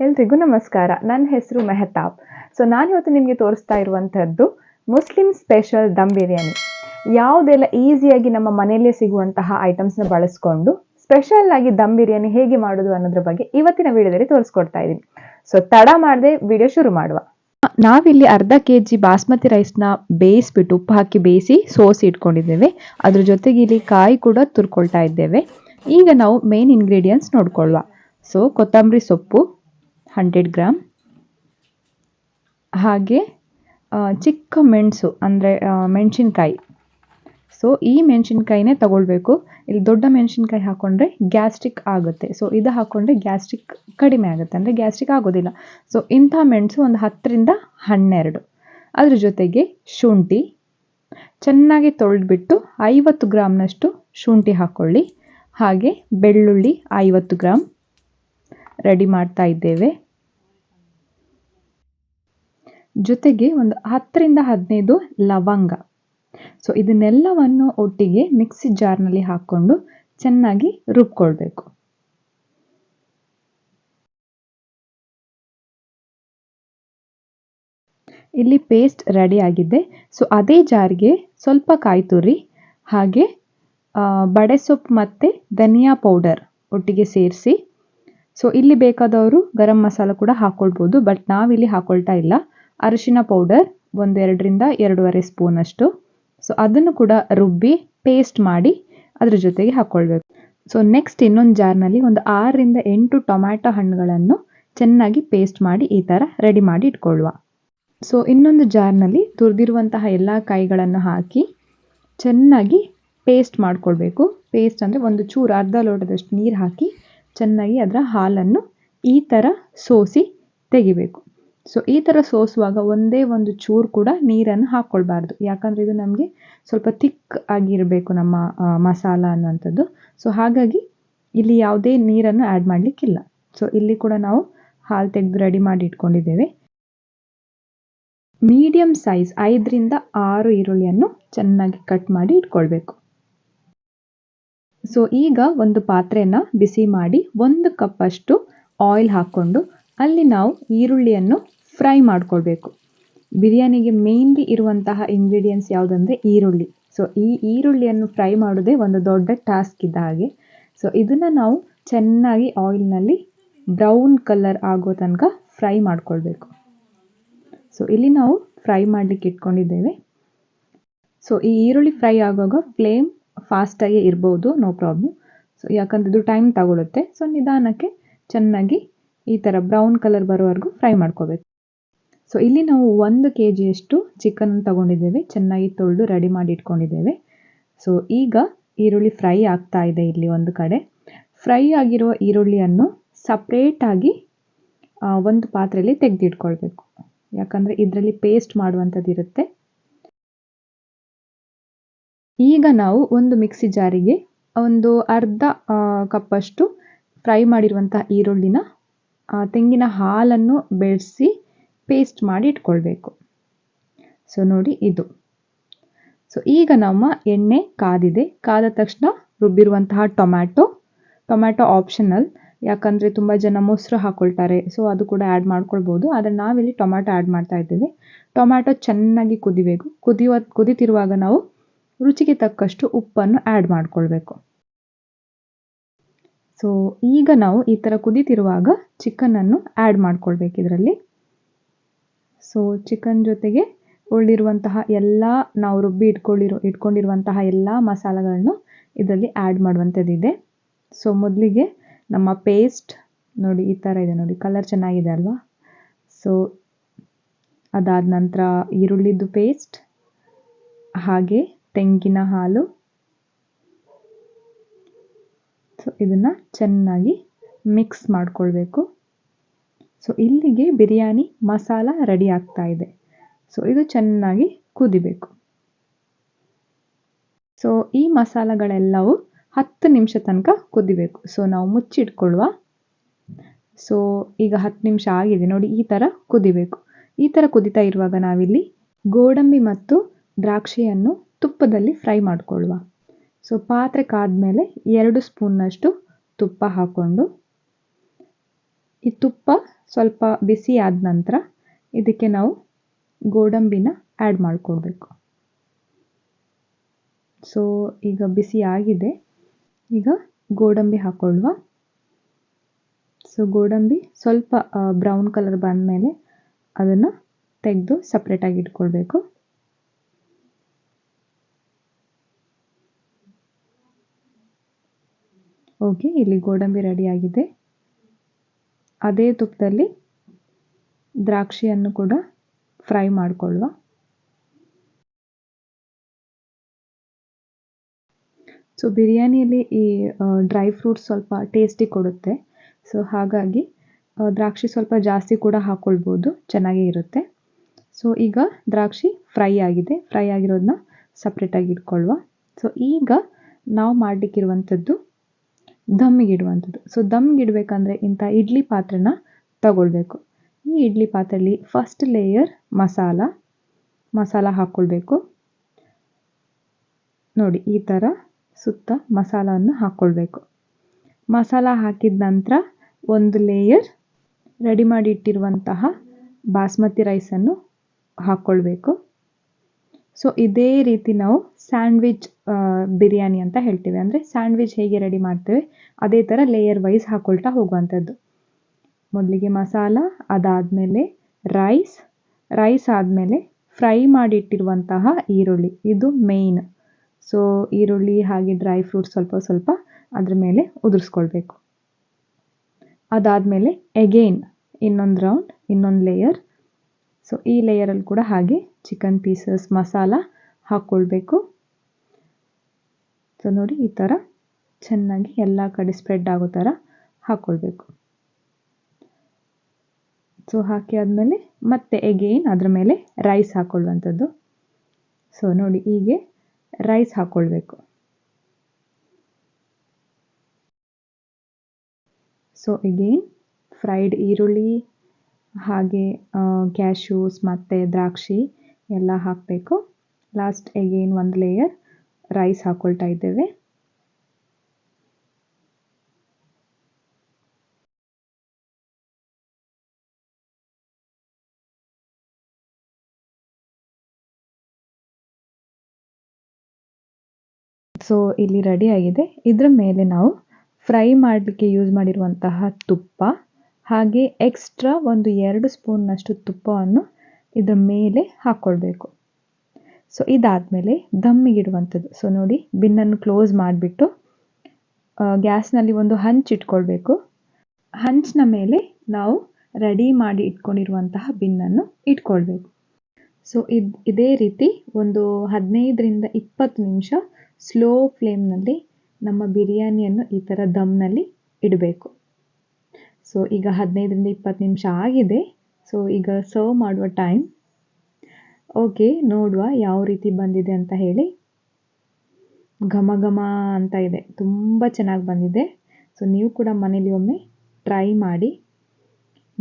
ಎಲ್ರಿಗೂ ನಮಸ್ಕಾರ. ನನ್ನ ಹೆಸರು ಮೆಹತಾಬ್. ನಾನು ಇವತ್ತು ನಿಮಗೆ ತೋರಿಸ್ತಾ ಇರುವಂತಹದ್ದು ಮುಸ್ಲಿಂ ಸ್ಪೆಷಲ್ ದಮ್ ಬಿರಿಯಾನಿ. ಯಾವುದೆಲ್ಲ ಈಸಿಯಾಗಿ ನಮ್ಮ ಮನೆಯಲ್ಲೇ ಸಿಗುವಂತಹ ಐಟಮ್ಸ್ನ ಬಳಸ್ಕೊಂಡು ಸ್ಪೆಷಲ್ ಆಗಿ ದಮ್ ಬಿರಿಯಾನಿ ಹೇಗೆ ಮಾಡೋದು ಅನ್ನೋದ್ರ ಬಗ್ಗೆ ಇವತ್ತಿನ ವಿಡಿಯೋದಲ್ಲಿ ತೋರಿಸ್ಕೊಡ್ತಾ ಇದ್ದೀನಿ. ತಡ ಮಾಡದೆ ವಿಡಿಯೋ ಶುರು ಮಾಡುವ. ನಾವಿಲ್ಲಿ ಅರ್ಧ ಕೆಜಿ ಬಾಸ್ಮತಿ ರೈಸ್ನ ಬೇಯಿಸ್ಬಿಟ್ಟು ಉಪ್ಪು ಹಾಕಿ ಬೇಯಿಸಿ ಸೋಸಿ ಇಟ್ಕೊಂಡಿದ್ದೇವೆ. ಅದ್ರ ಜೊತೆಗೆ ಇಲ್ಲಿ ಕಾಯಿ ಕೂಡ ತುರ್ಕೊಳ್ತಾ ಇದ್ದೇವೆ. ಈಗ ನಾವು ಮೇನ್ ಇಂಗ್ರೀಡಿಯೆಂಟ್ಸ್ ನೋಡ್ಕೊಳ್ಳುವ. ಕೊತ್ತಂಬರಿ ಸೊಪ್ಪು 100 ಗ್ರಾಮ್, ಹಾಗೆ ಚಿಕ್ಕ ಮೆಣಸು ಅಂದರೆ ಮೆಣಸಿನ್ಕಾಯಿ. ಈ ಮೆಣಸಿನ್ಕಾಯಿನೇ ತಗೊಳ್ಬೇಕು. ಇಲ್ಲಿ ದೊಡ್ಡ ಮೆಣಸಿನ್ಕಾಯಿ ಹಾಕೊಂಡ್ರೆ ಗ್ಯಾಸ್ಟ್ರಿಕ್ ಆಗುತ್ತೆ. ಇದು ಹಾಕೊಂಡ್ರೆ ಗ್ಯಾಸ್ಟ್ರಿಕ್ ಕಡಿಮೆ ಆಗುತ್ತೆ, ಅಂದರೆ ಗ್ಯಾಸ್ಟ್ರಿಕ್ ಆಗೋದಿಲ್ಲ. ಇಂಥ ಮೆಣಸು ಒಂದು 10ರಿಂದ 12. ಅದ್ರ ಜೊತೆಗೆ ಶುಂಠಿ ಚೆನ್ನಾಗಿ ತೊಳೆದ್ಬಿಟ್ಟು 50 ಗ್ರಾಮ್ನಷ್ಟು ಶುಂಠಿ ಹಾಕ್ಕೊಳ್ಳಿ. ಹಾಗೆ ಬೆಳ್ಳುಳ್ಳಿ 50 ಗ್ರಾಮ್ ರೆಡಿ ಮಾಡ್ತಾ ಇದ್ದೇವೆ. ಜೊತೆಗೆ ಒಂದು 10ರಿಂದ 15 ಲವಂಗ. ಇದನ್ನೆಲ್ಲವನ್ನು ಒಟ್ಟಿಗೆ ಮಿಕ್ಸಿ ಜಾರ್ನಲ್ಲಿ ಹಾಕ್ಕೊಂಡು ಚೆನ್ನಾಗಿ ರುಬ್ಕೊಳ್ಬೇಕು. ಇಲ್ಲಿ ಪೇಸ್ಟ್ ರೆಡಿ ಆಗಿದೆ. ಅದೇ ಜಾರ್ಗೆ ಸ್ವಲ್ಪ ಕಾಯಿ ತುರಿ ಹಾಗೆ ಬಡೆ ಸೊಪ್ಪು ಮತ್ತು ಧನಿಯಾ ಪೌಡರ್ ಒಟ್ಟಿಗೆ ಸೇರಿಸಿ, ಇಲ್ಲಿ ಬೇಕಾದವರು ಗರಂ ಮಸಾಲ ಕೂಡ ಹಾಕ್ಕೊಳ್ಬೋದು, ಬಟ್ ನಾವಿಲ್ಲಿ ಹಾಕ್ಕೊಳ್ತಾ ಇಲ್ಲ. ಅರಿಶಿನ ಪೌಡರ್ 1-2ರಿಂದ 2.5 ಸ್ಪೂನ್ ಅಷ್ಟು. ಅದನ್ನು ಕೂಡ ರುಬ್ಬಿ ಪೇಸ್ಟ್ ಮಾಡಿ ಅದ್ರ ಜೊತೆಗೆ ಹಾಕ್ಕೊಳ್ಬೇಕು. ನೆಕ್ಸ್ಟ್ ಇನ್ನೊಂದು ಜಾರ್ನಲ್ಲಿ ಒಂದು 6ರಿಂದ 8 ಟೊಮ್ಯಾಟೊ ಹಣ್ಣುಗಳನ್ನು ಚೆನ್ನಾಗಿ ಪೇಸ್ಟ್ ಮಾಡಿ ಈ ಥರ ರೆಡಿ ಮಾಡಿ ಇಟ್ಕೊಳ್ಳುವ. ಇನ್ನೊಂದು ಜಾರ್ನಲ್ಲಿ ತುರಿದಿರುವಂತಹ ಎಲ್ಲ ಕಾಯಿಗಳನ್ನು ಹಾಕಿ ಚೆನ್ನಾಗಿ ಪೇಸ್ಟ್ ಮಾಡ್ಕೊಳ್ಬೇಕು. ಪೇಸ್ಟ್ ಅಂದರೆ ಒಂದು ಚೂರು ಅರ್ಧ ಲೋಟದಷ್ಟು ನೀರು ಹಾಕಿ ಚೆನ್ನಾಗಿ ಅದರ ಹಾಲನ್ನು ಈ ಥರ ಸೋಸಿ ತೆಗಿಬೇಕು. ಈ ಥರ ಸೋಸುವಾಗ ಒಂದೇ ಒಂದು ಚೂರು ಕೂಡ ನೀರನ್ನು ಹಾಕ್ಕೊಳ್ಬಾರ್ದು, ಯಾಕಂದರೆ ಇದು ನಮಗೆ ಸ್ವಲ್ಪ ಥಿಕ್ ಆಗಿರಬೇಕು ನಮ್ಮ ಮಸಾಲ ಅನ್ನುವಂಥದ್ದು. ಹಾಗಾಗಿ ಇಲ್ಲಿ ಯಾವುದೇ ನೀರನ್ನು ಆ್ಯಡ್ ಮಾಡಲಿಕ್ಕಿಲ್ಲ. ಇಲ್ಲಿ ಕೂಡ ನಾವು ಹಾಲು ತೆಗೆದು ರೆಡಿ ಮಾಡಿ ಇಟ್ಕೊಂಡಿದ್ದೇವೆ. ಮೀಡಿಯಮ್ ಸೈಜ್ 5ರಿಂದ 6 ಈರುಳ್ಳಿಯನ್ನು ಚೆನ್ನಾಗಿ ಕಟ್ ಮಾಡಿ ಇಟ್ಕೊಳ್ಬೇಕು. ಈಗ ಒಂದು ಪಾತ್ರೆಯನ್ನು ಬಿಸಿ ಮಾಡಿ 1 ಕಪ್ ಅಷ್ಟು ಆಯಿಲ್ ಹಾಕ್ಕೊಂಡು ಅಲ್ಲಿ ನಾವು ಈರುಳ್ಳಿಯನ್ನು ಫ್ರೈ ಮಾಡ್ಕೊಳ್ಬೇಕು. ಬಿರಿಯಾನಿಗೆ ಮೇನ್ಲಿ ಇರುವಂತಹ ಇಂಗ್ರೀಡಿಯೆಂಟ್ಸ್ ಯಾವುದಂದರೆ ಈರುಳ್ಳಿ. ಈ ಈರುಳ್ಳಿಯನ್ನು ಫ್ರೈ ಮಾಡೋದೇ ಒಂದು ದೊಡ್ಡ ಟಾಸ್ಕ್ ಇದ್ದ ಹಾಗೆ. ಇದನ್ನು ನಾವು ಚೆನ್ನಾಗಿ ಆಯಿಲ್ನಲ್ಲಿ ಬ್ರೌನ್ ಕಲರ್ ಆಗೋ ತನಕ ಫ್ರೈ ಮಾಡ್ಕೊಳ್ಬೇಕು. ಇಲ್ಲಿ ನಾವು ಫ್ರೈ ಮಾಡಲಿಕ್ಕೆ ಇಟ್ಕೊಂಡಿದ್ದೇವೆ. ಈ ಈರುಳ್ಳಿ ಫ್ರೈ ಆಗುವಾಗ ಫ್ಲೇಮ್ ಫಾಸ್ಟಾಗಿ ಇರ್ಬೋದು, ನೋ ಪ್ರಾಬ್ಲಮ್. ಯಾಕಂದರೆ ಇದು ಟೈಮ್ ತಗೊಳುತ್ತೆ. ನಿಧಾನಕ್ಕೆ ಚೆನ್ನಾಗಿ ಈ ಥರ ಬ್ರೌನ್ ಕಲರ್ ಬರೋವರೆಗೂ ಫ್ರೈ ಮಾಡ್ಕೋಬೇಕು. ಇಲ್ಲಿ ನಾವು 1 kgಯಷ್ಟು ಚಿಕನ್ ತಗೊಂಡಿದ್ದೇವೆ, ಚೆನ್ನಾಗಿ ತೊಳೆದು ರೆಡಿ ಮಾಡಿ ಇಟ್ಕೊಂಡಿದ್ದೇವೆ. ಈಗ ಈರುಳ್ಳಿ ಫ್ರೈ ಆಗ್ತಾ ಇದೆ. ಇಲ್ಲಿ ಒಂದು ಕಡೆ ಫ್ರೈ ಆಗಿರುವ ಈರುಳ್ಳಿಯನ್ನು ಸಪ್ರೇಟಾಗಿ ಒಂದು ಪಾತ್ರೆಯಲ್ಲಿ ತೆಗೆದಿಟ್ಕೊಳ್ಬೇಕು, ಯಾಕಂದರೆ ಇದರಲ್ಲಿ ಪೇಸ್ಟ್ ಮಾಡುವಂಥದ್ದು ಇರುತ್ತೆ. ಈಗ ನಾವು ಒಂದು ಮಿಕ್ಸಿ ಜಾರಿಗೆ ಒಂದು ಅರ್ಧ ಕಪ್ಪಷ್ಟು ಫ್ರೈ ಮಾಡಿರುವಂತಹ ಈರುಳ್ಳಿನ ತೆಂಗಿನ ಹಾಲನ್ನು ಬೆರೆಸಿ ಪೇಸ್ಟ್ ಮಾಡಿ ಇಟ್ಕೊಳ್ಬೇಕು. ನೋಡಿ ಇದು. ಈಗ ನಮ್ಮ ಎಣ್ಣೆ ಕಾದಿದೆ. ಕಾದ ತಕ್ಷಣ ರುಬ್ಬಿರುವಂತಹ ಟೊಮ್ಯಾಟೊ ಆಪ್ಷನಲ್, ಯಾಕಂದರೆ ತುಂಬ ಜನ ಮೊಸರು ಹಾಕ್ಕೊಳ್ತಾರೆ. ಅದು ಕೂಡ ಆ್ಯಡ್ ಮಾಡ್ಕೊಳ್ಬೋದು, ಆದರೆ ನಾವಿಲ್ಲಿ ಟೊಮ್ಯಾಟೊ ಆ್ಯಡ್ ಮಾಡ್ತಾ ಇದ್ದೇವೆ. ಟೊಮ್ಯಾಟೊ ಚೆನ್ನಾಗಿ ಕುದಿಬೇಕು. ಕುದಿತಿರುವಾಗ ನಾವು ರುಚಿಗೆ ತಕ್ಕಷ್ಟು ಉಪ್ಪನ್ನು ಆ್ಯಡ್ ಮಾಡ್ಕೊಳ್ಬೇಕು. ಈಗ ನಾವು ಈ ಥರ ಕುದಿತಿರುವಾಗ ಚಿಕನನ್ನು ಆ್ಯಡ್ ಮಾಡ್ಕೊಳ್ಬೇಕು ಇದರಲ್ಲಿ. ಚಿಕನ್ ಜೊತೆಗೆ ಉಳಿದಿರುವಂತಹ ಎಲ್ಲ ನಾವು ರುಬ್ಬಿ ಇಟ್ಕೊಂಡಿರುವಂತಹ ಎಲ್ಲ ಮಸಾಲೆಗಳನ್ನು ಇದರಲ್ಲಿ ಆ್ಯಡ್ ಮಾಡುವಂಥದ್ದಿದೆ. ಮೊದಲಿಗೆ ನಮ್ಮ ಪೇಸ್ಟ್ ನೋಡಿ ಈ ಥರ ಇದೆ, ನೋಡಿ ಕಲರ್ ಚೆನ್ನಾಗಿದೆ ಅಲ್ವಾ. ಅದಾದ ನಂತರ ಈರುಳ್ಳಿದ್ದು ಪೇಸ್ಟ್, ಹಾಗೆ ತೆಂಗಿನ ಹಾಲು. ಇದನ್ನು ಚೆನ್ನಾಗಿ ಮಿಕ್ಸ್ ಮಾಡಿಕೊಳ್ಬೇಕು. ಇಲ್ಲಿಗೆ ಬಿರಿಯಾನಿ ಮಸಾಲ ರೆಡಿ ಆಗ್ತಾ ಇದೆ. ಇದು ಚೆನ್ನಾಗಿ ಕುದಿಬೇಕು. ಈ ಮಸಾಲೆಗಳೆಲ್ಲವೂ 10 ನಿಮಿಷ ತನಕ ಕುದಿಬೇಕು. ನಾವು ಮುಚ್ಚಿಟ್ಕೊಳ್ಳುವ. ಈಗ 10 ನಿಮಿಷ ಆಗಿದೆ ನೋಡಿ, ಈ ಥರ ಕುದಿಬೇಕು. ಈ ಥರ ಕುದಿತಾ ಇರುವಾಗ ನಾವಿಲ್ಲಿ ಗೋಡಂಬಿ ಮತ್ತು ದ್ರಾಕ್ಷಿಯನ್ನು ತುಪ್ಪದಲ್ಲಿ ಫ್ರೈ ಮಾಡಿಕೊಳ್ಳುವ. ಪಾತ್ರೆ ಕಾದ್ಮೇಲೆ 2 ಸ್ಪೂನ್ನಷ್ಟು ತುಪ್ಪ ಹಾಕ್ಕೊಂಡು ಈ ತುಪ್ಪ ಸ್ವಲ್ಪ ಬಿಸಿ ಆದ ನಂತರ ಇದಕ್ಕೆ ನಾವು ಗೋಡಂಬಿನ ಆ್ಯಡ್ ಮಾಡಿಕೊಳ್ಬೇಕು. ಸೊ ಈಗ ಬಿಸಿ ಆಗಿದೆ, ಈಗ ಗೋಡಂಬಿ ಹಾಕೊಳ್ಳುವ. ಸೊ ಗೋಡಂಬಿ ಸ್ವಲ್ಪ ಬ್ರೌನ್ ಕಲರ್ ಬಂದಮೇಲೆ ಅದನ್ನು ತೆಗೆದು ಸಪ್ರೇಟಾಗಿ ಇಟ್ಕೊಳ್ಬೇಕು. ಓಕೆ, ಇಲ್ಲಿ ಗೋಡಂಬಿ ರೆಡಿಯಾಗಿದೆ. ಅದೇ ತುಪ್ಪದಲ್ಲಿ ದ್ರಾಕ್ಷಿಯನ್ನು ಕೂಡ ಫ್ರೈ ಮಾಡಿಕೊಳ್ಳುವ. ಸೊ ಬಿರಿಯಾನಿಯಲ್ಲಿ ಈ ಡ್ರೈ ಫ್ರೂಟ್ಸ್ ಸ್ವಲ್ಪ ಟೇಸ್ಟಿ ಕೊಡುತ್ತೆ. ಸೊ ಹಾಗಾಗಿ ದ್ರಾಕ್ಷಿ ಸ್ವಲ್ಪ ಜಾಸ್ತಿ ಕೂಡ ಹಾಕ್ಕೊಳ್ಬೋದು, ಚೆನ್ನಾಗೇ ಇರುತ್ತೆ. ಸೊ ಈಗ ದ್ರಾಕ್ಷಿ ಫ್ರೈ ಆಗಿದೆ, ಫ್ರೈ ಆಗಿರೋದನ್ನ ಸಪ್ರೇಟಾಗಿ ಇಟ್ಕೊಳ್ಳುವ. ಸೊ ಈಗ ನಾವು ಮಾಡಲಿಕ್ಕಿರುವಂಥದ್ದು ದಮ್ಮಿಗಿಡುವಂಥದ್ದು. ಸೊ ದಮ್ಮಿಗಿಡಬೇಕಂದ್ರೆ ಇಂಥ ಇಡ್ಲಿ ಪಾತ್ರೆನ ತಗೊಳ್ಬೇಕು. ಈ ಇಡ್ಲಿ ಪಾತ್ರೆಯಲ್ಲಿ ಫಸ್ಟ್ ಲೇಯರ್ ಮಸಾಲ ಹಾಕ್ಕೊಳ್ಬೇಕು. ನೋಡಿ, ಈ ಥರ ಸುತ್ತ ಮಸಾಲವನ್ನು ಹಾಕ್ಕೊಳ್ಬೇಕು. ಮಸಾಲ ಹಾಕಿದ ನಂತರ ಒಂದು ಲೇಯರ್ ರೆಡಿ ಮಾಡಿ ಇಟ್ಟಿರುವಂತಹ ಬಾಸ್ಮತಿ ರೈಸನ್ನು ಹಾಕ್ಕೊಳ್ಬೇಕು. ಸೊ ಇದೇ ರೀತಿ ನಾವು ಸ್ಯಾಂಡ್ವಿಚ್ ಬಿರಿಯಾನಿ ಅಂತ ಹೇಳ್ತೇವೆ. ಅಂದರೆ ಸ್ಯಾಂಡ್ವಿಚ್ ಹೇಗೆ ರೆಡಿ ಮಾಡ್ತೇವೆ ಅದೇ ಥರ ಲೇಯರ್ ವೈಸ್ ಹಾಕ್ಕೊಳ್ತಾ ಹೋಗುವಂಥದ್ದು. ಮೊದಲಿಗೆ ಮಸಾಲ, ಅದಾದಮೇಲೆ ರೈಸ್ ಆದಮೇಲೆ ಫ್ರೈ ಮಾಡಿಟ್ಟಿರುವಂತಹ ಈರುಳ್ಳಿ, ಇದು ಮೇಯ್ನ್. ಸೊ ಈರುಳ್ಳಿ ಹಾಗೆ ಡ್ರೈ ಫ್ರೂಟ್ಸ್ ಸ್ವಲ್ಪ ಸ್ವಲ್ಪ ಅದ್ರ ಮೇಲೆ ಉದುರಿಸ್ಕೊಳ್ಬೇಕು. ಅದಾದಮೇಲೆ ಎಗೇನ್ ಇನ್ನೊಂದು ರೌಂಡ್, ಇನ್ನೊಂದು ಲೇಯರ್. ಸೊ ಈ ಲೇಯರಲ್ಲಿ ಕೂಡ ಹಾಗೆ ಚಿಕನ್ ಪೀಸಸ್, ಮಸಾಲ ಹಾಕ್ಕೊಳ್ಬೇಕು. ಸೊ ನೋಡಿ, ಈ ಥರ ಚೆನ್ನಾಗಿ ಎಲ್ಲ ಕಡೆ ಸ್ಪ್ರೆಡ್ ಆಗೋ ಥರ ಹಾಕ್ಕೊಳ್ಬೇಕು. ಸೊ ಹಾಕಿ ಆದಮೇಲೆ ಮತ್ತೆ ಎಗೇನ್ ಅದ್ರ ಮೇಲೆ ರೈಸ್ ಹಾಕ್ಕೊಳ್ಳುವಂಥದ್ದು. ಸೊ ನೋಡಿ, ಹೀಗೆ ರೈಸ್ ಹಾಕ್ಕೊಳ್ಬೇಕು. ಸೊ ಎಗೇನ್ ಫ್ರೈಡ್ ಈರುಳ್ಳಿ ಹಾಗೆ ಕ್ಯಾಶ್ಯೂಸ್ ಮತ್ತು ದ್ರಾಕ್ಷಿ ಎಲ್ಲ ಹಾಕಬೇಕು. ಲಾಸ್ಟ್ ಎಗೇನ್ ಒಂದು ಲೇಯರ್ ರೈಸ್ ಹಾಕ್ಕೊಳ್ತಾ ಇದ್ದೇವೆ. ಸೊ ಇಲ್ಲಿ ರೆಡಿ ಆಗಿದೆ. ಇದರ ಮೇಲೆ ನಾವು ಫ್ರೈ ಮಾಡಲಿಕ್ಕೆ ಯೂಸ್ ಮಾಡಿರುವಂತಹ ತುಪ್ಪ ಹಾಗೆ ಎಕ್ಸ್ಟ್ರಾ ಒಂದು 2 ಸ್ಪೂನ್ನಷ್ಟು ತುಪ್ಪವನ್ನು ಇದರ ಮೇಲೆ ಹಾಕ್ಕೊಳ್ಬೇಕು. ಸೊ ಇದಾದಮೇಲೆ ದಮ್ಮಿಗಿಡುವಂಥದ್ದು. ಸೊ ನೋಡಿ, ಬಿನ್ನನ್ನು ಕ್ಲೋಸ್ ಮಾಡಿಬಿಟ್ಟು ಗ್ಯಾಸ್ನಲ್ಲಿ ಒಂದು ಹಂಚಿಟ್ಕೊಳ್ಬೇಕು. ಹಂಚಿನ ಮೇಲೆ ನಾವು ರೆಡಿ ಮಾಡಿ ಇಟ್ಕೊಂಡಿರುವಂತಹ ಬಿನ್ನನ್ನು ಇಟ್ಕೊಳ್ಬೇಕು. ಸೊ ಇದೇ ರೀತಿ ಒಂದು 15ರಿಂದ 20 ನಿಮಿಷ ಸ್ಲೋ ಫ್ಲೇಮ್ನಲ್ಲಿ ನಮ್ಮ ಬಿರಿಯಾನಿಯನ್ನು ಈ ಥರ ದಮ್ನಲ್ಲಿ ಇಡಬೇಕು. ಸೊ ಈಗ 15ರಿಂದ 20 ನಿಮಿಷ ಆಗಿದೆ. ಸೊ ಈಗ ಸರ್ವ್ ಮಾಡುವ ಟೈಮ್. ಓಕೆ, ನೋಡುವ ಯಾವ ರೀತಿ ಬಂದಿದೆ ಅಂತ ಹೇಳಿ. ಘಮ ಘಮ ಅಂತ ಇದೆ, ತುಂಬ ಚೆನ್ನಾಗಿ ಬಂದಿದೆ. ಸೊ ನೀವು ಕೂಡ ಮನೇಲಿ ಒಮ್ಮೆ ಟ್ರೈ ಮಾಡಿ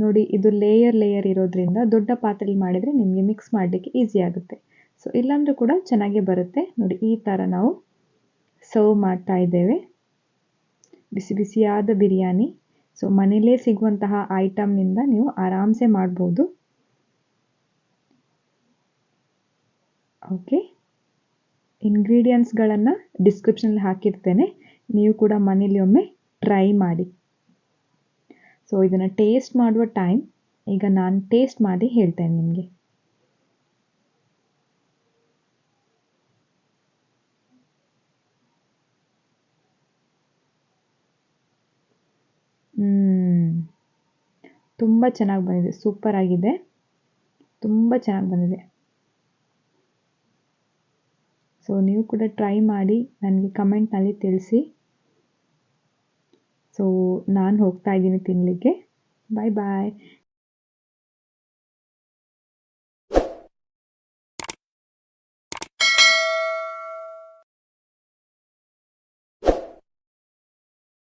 ನೋಡಿ. ಇದು ಲೇಯರ್ ಇರೋದ್ರಿಂದ ದೊಡ್ಡ ಪಾತ್ರೆಯಲ್ಲಿ ಮಾಡಿದರೆ ನಿಮಗೆ ಮಿಕ್ಸ್ ಮಾಡಲಿಕ್ಕೆ ಈಸಿ ಆಗುತ್ತೆ. ಸೊ ಇಲ್ಲಾಂದ್ರೂ ಕೂಡ ಚೆನ್ನಾಗೇ ಬರುತ್ತೆ. ನೋಡಿ, ಈ ಥರ ನಾವು ಸರ್ವ್ ಮಾಡ್ತಾ ಇದ್ದೇವೆ ಬಿಸಿ ಬಿಸಿಯಾದ ಬಿರಿಯಾನಿ. ಸೊ ಮನೆಯಲ್ಲೇ ಸಿಗುವಂತಹ ಐಟಮ್ನಿಂದ ನೀವು ಆರಾಮ್ಸೆ ಮಾಡ್ಬೋದು. ಓಕೆ, ಇಂಗ್ರೀಡಿಯೆಂಟ್ಸ್ಗಳನ್ನು ಡಿಸ್ಕ್ರಿಪ್ಷನಲ್ಲಿ ಹಾಕಿರ್ತೇನೆ, ನೀವು ಕೂಡ ಮನೇಲಿ ಒಮ್ಮೆ ಟ್ರೈ ಮಾಡಿ. ಸೊ ಇದನ್ನು ಟೇಸ್ಟ್ ಮಾಡುವ ಟೈಮ್. ಈಗ ನಾನು ಟೇಸ್ಟ್ ಮಾಡಿ ಹೇಳ್ತೇನೆ ನಿಮಗೆ. ತುಂಬ ಚೆನ್ನಾಗಿ ಬಂದಿದೆ, ಸೂಪರ್ ಆಗಿದೆ, ತುಂಬ ಚೆನ್ನಾಗಿ ಬಂದಿದೆ. ಸೊ ನೀವು ಕೂಡ ಟ್ರೈ ಮಾಡಿ ನನಗೆ ಕಮೆಂಟ್ನಲ್ಲಿ ತಿಳಿಸಿ. ಸೊ ನಾನು ಹೋಗ್ತಾ ಇದ್ದೀನಿ ತಿನ್ನಲಿಕ್ಕೆ. ಬಾಯ್ ಬಾಯ್.